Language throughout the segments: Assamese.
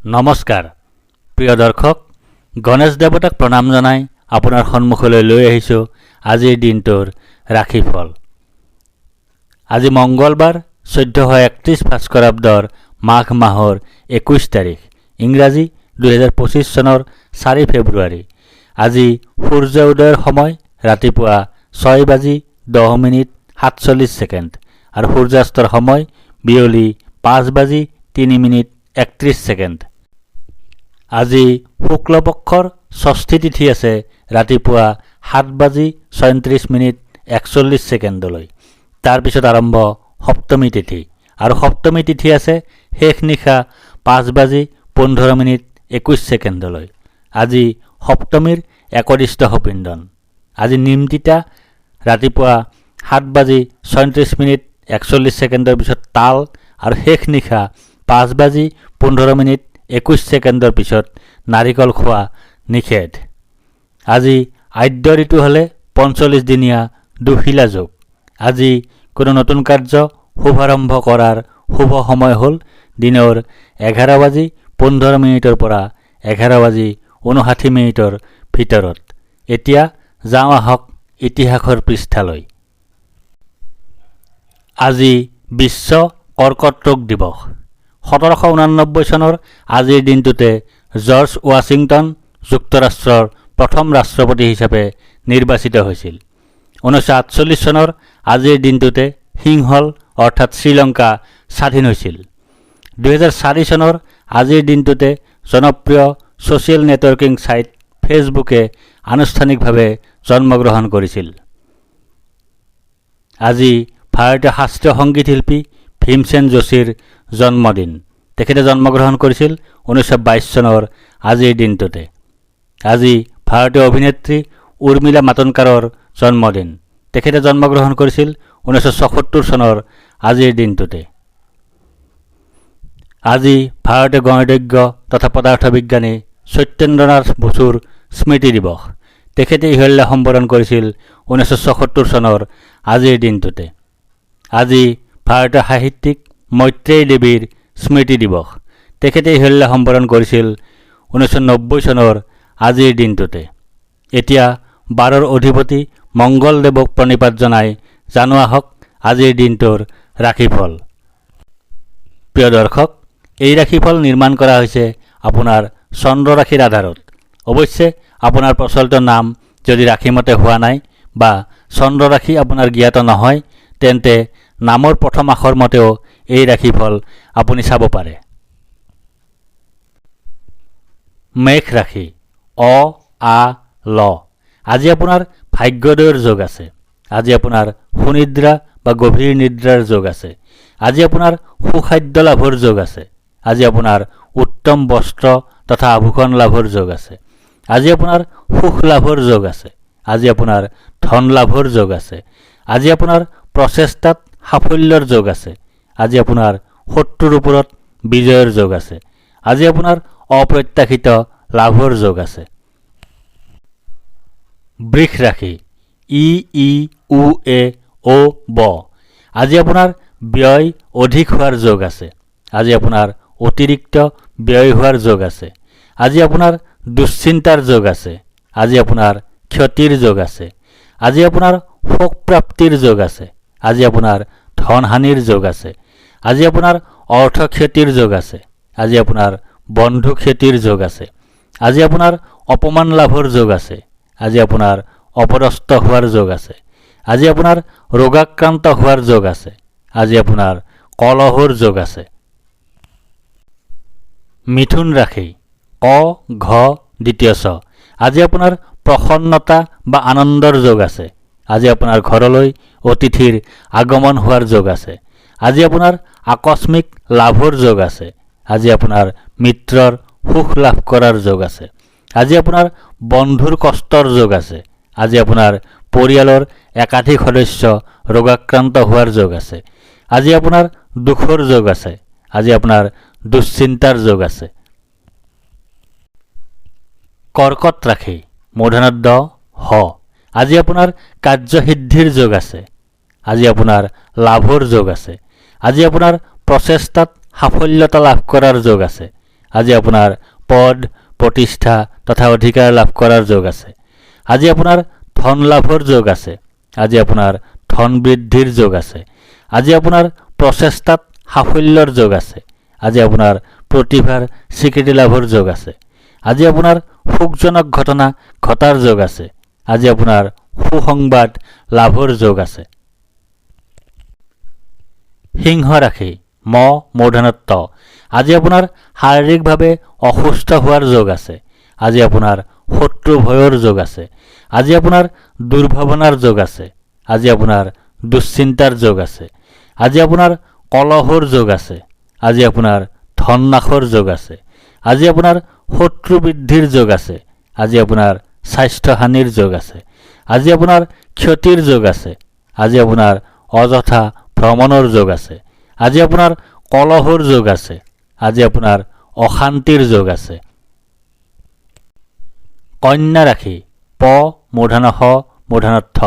নমস্কাৰ প্ৰিয় দৰ্শক, গণেশ দেৱতাক প্ৰণাম জনাই আপোনাৰ সন্মুখলৈ লৈ আহিছোঁ আজিৰ দিনটোৰ ৰাশিফল। আজি মঙ্গলবাৰ 1431 ভাস্কৰাব্দৰ মাঘ মাহৰ 21 তাৰিখ, ইংৰাজী 2025 চনৰ 4 ফেব্ৰুৱাৰী। আজি সূৰ্য উদয়ৰ সময় ৰাতিপুৱা 6:10:47 আৰু সূৰ্যাস্তৰ সময় বিয়লি 5:03:31। আজি শুক্লপক্ষৰ ষষ্ঠী তিথি আছে ৰাতিপুৱা 7:34:41। তাৰপিছত আৰম্ভ সপ্তমী তিথি, আৰু সপ্তমী তিথি আছে শেষ নিশা 5:15:21। আজি সপ্তমীৰ একদিষ্ট সপিণ্ডন। আজি নিমতিতা ৰাতিপুৱা 7:37:41 পিছত তাল, আৰু শেষ নিশা 5:15:21 পিছত নাৰিকল খোৱা নিষেধ। আজি আদ্য ঋতু হ'লে 45 দিনীয়া দুশিলা যোগ। আজি কোনো নতুন কাৰ্য শুভাৰম্ভ কৰাৰ শুভ সময় হ'ল দিনৰ 11:15 পৰা 11:59 ভিতৰত। এতিয়া যাওঁ আহক ইতিহাসৰ পৃষ্ঠালৈ। আজি বিশ্ব কৰ্কট ৰোগ দিৱস। 1789 চনৰ আজিৰ দিনটোতে জৰ্জ ৱাশ্বিংটন যুক্তৰাষ্ট্ৰৰ প্ৰথম ৰাষ্ট্ৰপতি হিচাপে নিৰ্বাচিত হৈছিল। 1948 চনৰ আজিৰ দিনটোতে সিংহল অৰ্থাৎ শ্ৰীলংকা স্বাধীন হৈছিল। 2004 চনৰ আজিৰ দিনটোতে জনপ্ৰিয় ছ'চিয়েল নেটৱৰ্কিং ছাইট ফেচবুকে আনুষ্ঠানিকভাৱে জন্মগ্ৰহণ কৰিছিল। আজি ভাৰতীয় শাস্ত্ৰীয় সংগীত শিল্পী ভীমসেন যোশীৰ জন্মদিন। তেখেতে জন্মগ্ৰহণ কৰিছিল 1922 চনৰ আজিৰ দিনটোতে। আজি ভাৰতীয় অভিনেত্ৰী উৰ্মিলা মাতোণ্ডকাৰৰ জন্মদিন। তেখেতে জন্মগ্ৰহণ কৰিছিল 1974 চনৰ আজিৰ দিনটোতে। আজি ভাৰতীয় গণিতজ্ঞ তথা পদাৰ্থ বিজ্ঞানী সত্যেন্দ্ৰনাথ বসুৰ স্মৃতি দিৱস। তেখেতে ইহল্য সম্বোধন কৰিছিল 1974 চনৰ আজিৰ দিনটোতে। আজি ভাৰতীয় সাহিত্যিক মৈত্ৰেয়ী দেৱীৰ স্মৃতি দিৱস। তেখেতে ইহল্য সম্বোধন কৰিছিল 1990 চনৰ আজিৰ দিনটোতে। এতিয়া বাৰৰ অধিপতি মংগলদেৱক প্ৰণিপাত জনাই জানো আহক আজিৰ দিনটোৰ ৰাশিফল। প্ৰিয় দৰ্শক, এই ৰাশিফল নিৰ্মাণ কৰা হৈছে আপোনাৰ চন্দ্ৰ ৰাশিৰ আধাৰত। অৱশ্যে আপোনাৰ প্ৰচলিত নাম যদি ৰাশিমতে হোৱা নাই বা চন্দ্ৰ ৰাশি আপোনাৰ জ্ঞাত নহয়, তেন্তে নামৰ প্ৰথম আখৰ মতেও এই ৰাশিফল আপুনি চাব পাৰে। মেষ ৰাশি, অ আ ল। আজি আপোনাৰ ভাগ্যোদয়ৰ যোগ আছে। আজি আপোনাৰ সুনিদ্ৰা বা গভীৰ নিদ্ৰাৰ যোগ আছে। আজি আপোনাৰ সুখাদ্য লাভৰ যোগ আছে। আজি আপোনাৰ উত্তম বস্ত্ৰ তথা আভূষণ লাভৰ যোগ আছে। আজি আপোনাৰ সুখ লাভৰ যোগ আছে। আজি আপোনাৰ ধন লাভৰ যোগ আছে। আজি আপোনাৰ প্ৰচেষ্টাত সাফল্যৰ যোগ আছে। আজি আপোনাৰ শত্ৰুৰ ওপৰত বিজয়ৰ যোগ আছে। আজি আপোনাৰ অপ্ৰত্যাশিত লাভৰ যোগ আছে। বৃষ ৰাশি, ই ই উ এ ও ব। আজি আপোনাৰ ব্যয় অধিক হোৱাৰ যোগ আছে। আজি আপোনাৰ অতিৰিক্ত ব্যয় হোৱাৰ যোগ আছে। আজি আপোনাৰ দুশ্চিন্তাৰ যোগ আছে। আজি আপোনাৰ ক্ষতিৰ যোগ আছে। আজি আপোনাৰ শোক প্ৰাপ্তিৰ যোগ আছে। আজি আপোনাৰ ধনহানিৰ যোগ আছে। আজি আপোনাৰ অৰ্থ ক্ষতিৰ যোগ আছে। আজি আপোনাৰ বন্ধু ক্ষতিৰ যোগ আছে। আজি আপোনাৰ অপমান লাভৰ যোগ আছে। আজি আপোনাৰ অপদস্থ হোৱাৰ যোগ আছে। আজি আপোনাৰ ৰোগাক্ৰান্ত হোৱাৰ যোগ আছে। আজি আপোনাৰ কলহৰ যোগ আছে। মিথুন ৰাশি, ক ঘ দ্বিতীয় ছ। আজি আপোনাৰ প্ৰসন্নতা বা আনন্দৰ যোগ আছে। আজি আপোনাৰ ঘৰলৈ অতিথিৰ আগমন হোৱাৰ যোগ আছে। আজি আপোনাৰ আকস্মিক লাভৰ যোগ আছে। আজি আপোনাৰ মিত্ৰৰ সুখ লাভ কৰাৰ যোগ আছে। আজি আপোনাৰ বন্ধুৰ কষ্টৰ যোগ আছে। আজি আপোনাৰ পৰিয়ালৰ একাধিক সদস্য ৰোগাক্ৰান্ত হোৱাৰ যোগ আছে। আজি আপোনাৰ দুখৰ যোগ আছে। আজি আপোনাৰ দুশ্চিন্তাৰ যোগ আছে। কৰ্কট ৰাশি, মূৰ্ধন্য ড হ। আজি আপোনাৰ কাৰ্যসিদ্ধিৰ যোগ আছে। আজি আপোনাৰ লাভৰ যোগ আছে। আজি আপোনাৰ প্ৰচেষ্টাত সাফল্যতা লাভ কৰাৰ যোগ আছে। আজি আপোনাৰ পদ প্ৰতিষ্ঠা তথা অধিকাৰ লাভ কৰাৰ যোগ আছে। আজি আপোনাৰ ধন লাভৰ যোগ আছে। আজি আপোনাৰ ধন বৃদ্ধিৰ যোগ আছে। আজি আপোনাৰ প্ৰচেষ্টাত সাফল্যৰ যোগ আছে। আজি আপোনাৰ প্ৰতিভাৰ স্বীকৃতি লাভৰ যোগ আছে। আজি আপোনাৰ সুখজনক ঘটনা ঘটাৰ যোগ আছে। আজি আপোনাৰ সুসংবাদ লাভৰ যোগ আছে। সিংহ ৰাশি ম মূৰ্ধনত আজি আপোনাৰ শাৰীৰিকভাৱে অসুস্থ হোৱাৰ যোগ আছে। আজি আপোনাৰ শত্ৰু ভয়ৰ যোগ আছে। আজি আপোনাৰ দুৰ্ভাৱনাৰ যোগ আছে। আজি আপোনাৰ দুশ্চিন্তাৰ যোগ আছে। আজি আপোনাৰ কলহৰ যোগ আছে। আজি আপোনাৰ ধন নাশৰ যোগ আছে। আজি আপোনাৰ শত্ৰু বৃদ্ধিৰ যোগ আছে। আজি আপোনাৰ স্বাস্থ্যহানিৰ যোগ আছে। আজি আপোনাৰ ক্ষতিৰ যোগ আছে। আজি আপোনাৰ অযথা ভ্ৰমণৰ যোগ আছে। আজি আপোনাৰ কলহৰ যোগ আছে। আজি আপোনাৰ অশান্তিৰ যোগ আছে। কন্যা ৰাশি প মূৰ্ধন্য ষ মূৰ্ধন্য ঠ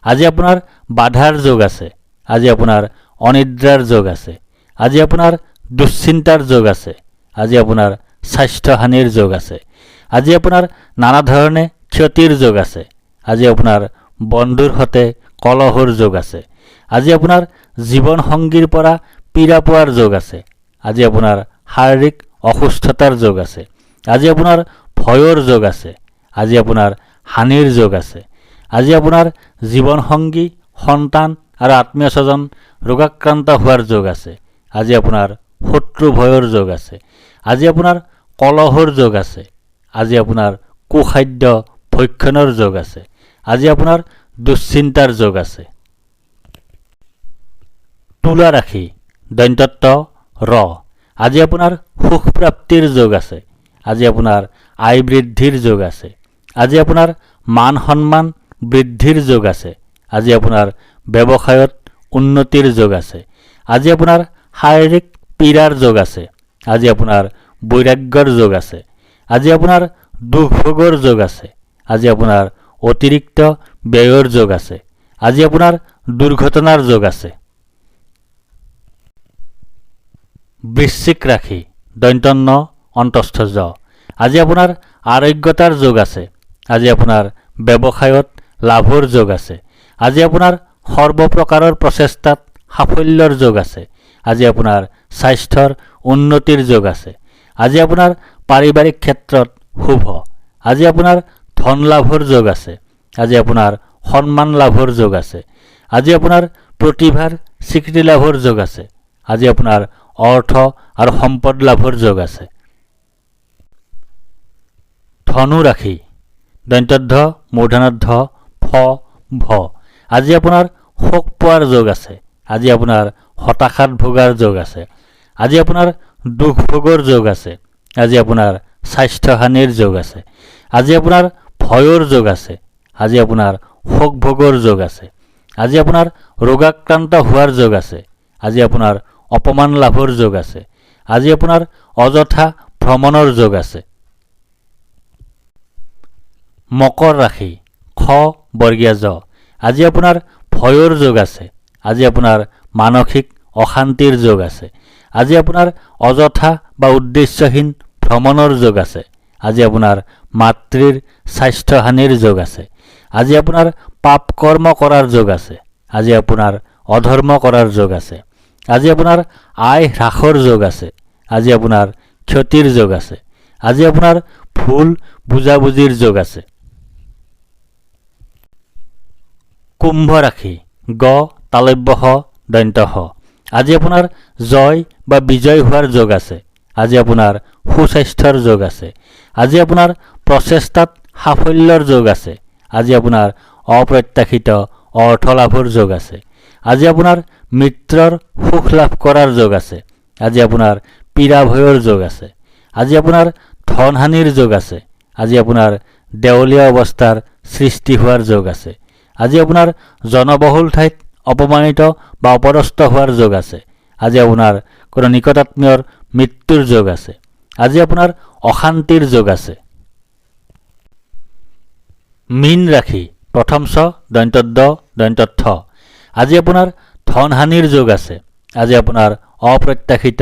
আজি আপোনাৰ বাধাৰ যোগ আছে। আজি আপোনাৰ অনিদ্ৰাৰ যোগ আছে। আজি আপোনাৰ দুশ্চিন্তাৰ যোগ আছে। আজি আপোনাৰ স্বাস্থ্যহানিৰ যোগ আছে। আজি আপোনাৰ নানা ধৰণে ক্ষতিৰ যোগ আছে। আজি আপোনাৰ বন্ধুৰ সৈতে কলহৰ যোগ আছে। আজি আপোনাৰ জীৱন সংগীৰ পৰা পীড়া পোৱাৰ যোগ আছে। আজি আপোনাৰ শাৰীৰিক অসুস্থতাৰ যোগ আছে। আজি আপোনাৰ ভয়ৰ যোগ আছে। আজি আপোনাৰ হানিৰ যোগ আছে। আজি আপোনাৰ জীৱন সংগী সন্তান আৰু আত্মীয় স্বজন ৰোগাক্ৰান্ত হোৱাৰ যোগ আছে। আজি আপোনাৰ শত্ৰু ভয়ৰ যোগ আছে। আজি আপোনাৰ কলহৰ যোগ আছে। আজি আপোনাৰ কুখাদ্য ভক্ষণৰ যোগ আছে। আজি আপোনাৰ দুশ্চিন্তাৰ যোগ আছে। তুলা ৰাশি দন্তত্ব ৰ আজি আপোনাৰ সুখ প্ৰাপ্তিৰ যোগ আছে। আজি আপোনাৰ আয় বৃদ্ধিৰ যোগ আছে। আজি আপোনাৰ মান সন্মান বৃদ্ধিৰ যোগ আছে। আজি আপোনাৰ ব্যৱসায়ত উন্নতিৰ যোগ আছে। আজি আপোনাৰ শাৰীৰিক পীড়াৰ যোগ আছে। আজি আপোনাৰ বৈৰাগ্যৰ যোগ আছে। আজি আপোনাৰ দুখ ভোগৰ যোগ আছে। আজি আপোনাৰ অতিৰিক্ত ব্যয়ৰ যোগ আছে। আজি আপোনাৰ দুৰ্ঘটনাৰ যোগ আছে। বৃশ্চিক ৰাশি দন্তন্য অন্তস্থ জ আজি আপোনাৰ আৰোগ্যতাৰ যোগ আছে। আজি আপোনাৰ ব্যৱসায়ত লাভৰ যোগ আছে। আজি আপোনাৰ সৰ্বপ্ৰকাৰৰ প্ৰচেষ্টাত সাফল্যৰ যোগ আছে। আজি আপোনাৰ স্বাস্থ্যৰ উন্নতিৰ যোগ আছে। আজি আপোনাৰ পাৰিবাৰিক ক্ষেত্ৰত শুভ। আজি আপোনাৰ ধন লাভৰ যোগ আছে। আজি আপোনাৰ সন্মান লাভৰ যোগ আছে। আজি আপোনাৰ প্ৰতিভাৰ স্বীকৃতি লাভৰ যোগ আছে। আজি আপোনাৰ অৰ্থ আৰু সম্পদ লাভৰ যোগ আছে। ধনু ৰাশি দন্তধ্ব মূৰ্ধন্য ফ ভ আজি আপোনাৰ শোক পোৱাৰ যোগ আছে। আজি আপোনাৰ হতাশাত ভোগাৰ যোগ আছে। আজি আপোনাৰ দুখ ভোগৰ যোগ আছে। আজি আপোনাৰ স্বাস্থ্যহানিৰ যোগ আছে। আজি আপোনাৰ ভয়ৰ যোগ আছে। আজি আপোনাৰ শোক ভোগৰ যোগ আছে। আজি আপোনাৰ ৰোগাক্ৰান্ত হোৱাৰ যোগ আছে। আজি আপোনাৰ অপমান লাভৰ যোগ আছে। আজি আপোনাৰ অযথা ভ্ৰমণৰ যোগ আছে। মকৰ ৰাশি খ বৰ্গীয়া জ আজি আপোনাৰ ভয়ৰ যোগ আছে। আজি আপোনাৰ মানসিক অশান্তিৰ যোগ আছে। আজি আপোনাৰ অযথা বা উদ্দেশ্যহীন ভ্ৰমণৰ যোগ আছে। আজি আপোনাৰ মাতৃৰ স্বাস্থ্যহানিৰ যোগ আছে। আজি আপোনাৰ পাপ কৰ্ম কৰাৰ যোগ আছে। আজি আপোনাৰ অধৰ্ম কৰাৰ যোগ আছে। আজি আপোনাৰ আয় হ্ৰাসৰ যোগ আছে। আজি আপোনাৰ ক্ষতিৰ যোগ আছে। আজি আপোনাৰ ভুল বুজাবুজিৰ যোগ আছে। কুম্ভ ৰাশি গ তালব্য হ দন্ত হ আজি আপোনাৰ জয় বা বিজয় হোৱাৰ যোগ আছে। আজি আপোনাৰ সুস্বাস্থ্যৰ যোগ আছে। আজি আপোনাৰ প্ৰচেষ্টাত সাফল্যৰ যোগ আছে। আজি আপোনাৰ অপ্ৰত্যাশিত অৰ্থ লাভৰ যোগ আছে। আজি আপোনাৰ মিত্ৰৰ সুখ লাভ কৰাৰ যোগ আছে। আজি আপোনাৰ পীড়া ভয়ৰ যোগ আছে। আজি আপোনাৰ ধনহানিৰ যোগ আছে। আজি আপোনাৰ দেউলীয়া অৱস্থাৰ সৃষ্টি হোৱাৰ যোগ আছে। আজি আপোনাৰ জনবহুল ঠাইত অপমানিত বা অপদস্থ হোৱাৰ যোগ আছে। আজি আপোনাৰ কোনো নিকটাত্মীয়ৰ মৃত্যুৰ যোগ আছে। আজি আপোনাৰ অশান্তিৰ যোগ আছে। মীন ৰাশি প্ৰথম ছ দন্তদ্ দন্তথ আজি আপোনাৰ ধনহানিৰ যোগ আছে। আজি আপোনাৰ অপ্ৰত্যাশিত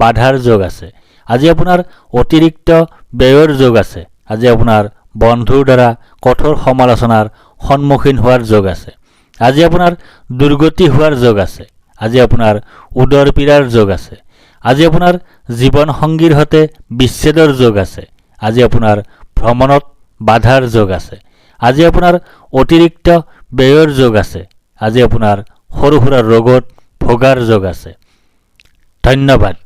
বাধাৰ যোগ আছে। আজি আপোনাৰ অতিৰিক্ত ব্যয়ৰ যোগ আছে। আজি আপোনাৰ বন্ধুৰ দ্বাৰা কঠোৰ সমালোচনাৰ সন্মুখীন হোৱাৰ যোগ আছে। আজি আপোনাৰ দুৰ্গতি হোৱাৰ যোগ আছে। আজি আপোনাৰ উদৰ পীড়াৰ যোগ আছে। আজি আপোনাৰ জীৱন সংগীৰ সৈতে বিচ্ছেদৰ যোগ আছে। আজি আপোনাৰ ভ্ৰমণত বাধাৰ যোগ আছে। আজি আপোনাৰ অতিৰিক্ত ব্যয়ৰ যোগ আছে। আজি আপোনাৰ সৰু সুৰা ৰোগত ভোগাৰ যোগ আছে। ধন্যবাদ।